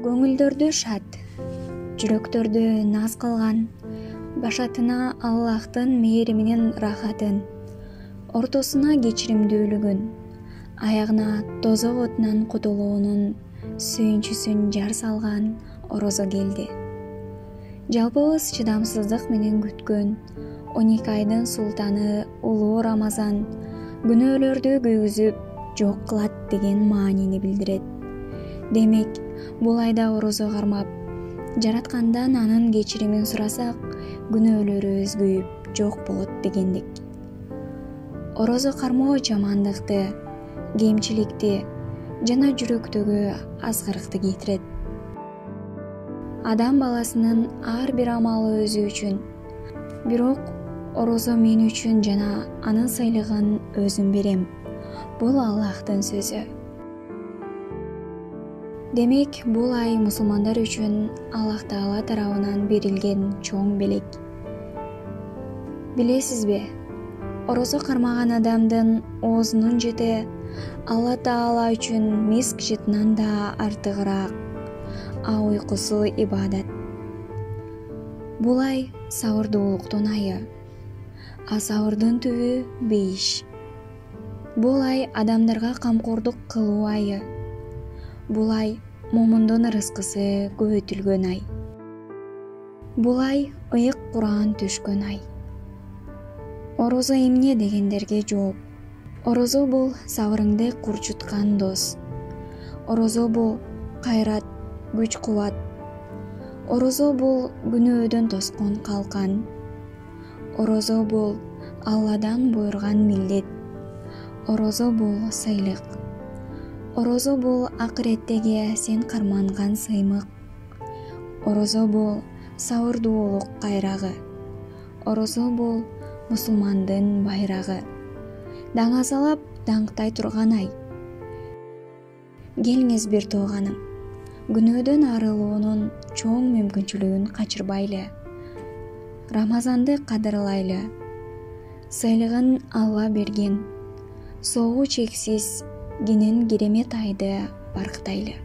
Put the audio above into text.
Көңүлдөрдү шат, жүрөктөрдү наз кылган, башатына Аллахтын мээриминин рахатын, ортосуна кечиримдүүлүгүн, аягына тозок отунан кутулуунун сүйүнчүсүн жар салган орозо келди. Жалпыбыз чыдамсыздык менен күткөн 12 айдын султаны улуу Рамазан күнөөлөрдү күйгүзүп жок кылат деген маанини билдирет. Демек, бул айда орозо кармап, жараткандан анын кечиримин сурасак, күнөөлөрүбүз күйүп жок болот дегендик. Орозо кармоо жамандыкты, кемчиликти жана жүрөктөгү азгырыкты кетирет. Адам баласынын ар бир амалы өзү үчүн, бирок орозо мен үчүн жана анын сыйлыгын өзүм берем. Бул Аллахтын сөзү. Демек, бул ай мусулмандар үчүн Аллах Таала тарабынан берилген чоң белек. Билесизби, орозо кармаган адамдын оозунун жыты Алла Таала үчүн миск жытынан да артыгыраак, а уйкусу ибадат. Бул ай сабырдуулуктун айы, а сабырдын түбү бейиш. Бул ай адамдарга камкордук кылуу айы. Бул ай момундун рызкысы көбөйтүлгөн ай. Бул ай ыйык Куран түшкөн ай. Орозо эмне дегендерге жооп. Орозо бул сабырыңды курчуткан дос. Орозо бул кайрат, күч-кубат. Орозо бул күнөөдөн тоскон калкан. Орозо бул Алладан буйрган милдет. Орозо бул сыйлык. Орозо бул акыреттеги сен карманган сыймык. Орозо бул сабырдуулук кайрагы. Орозо бул мусулмандын байрагы. Даңазалап даңктай турган ай. Келиңиз бир тууганым, күнөөдөн арылуунун чоң мүмкүнчүлүгүн качырбайлы. Рамазанды кадырлайлы. Сыйлыгын Алла берген. Соогу чексиз, кенен керемет айды барктайлы.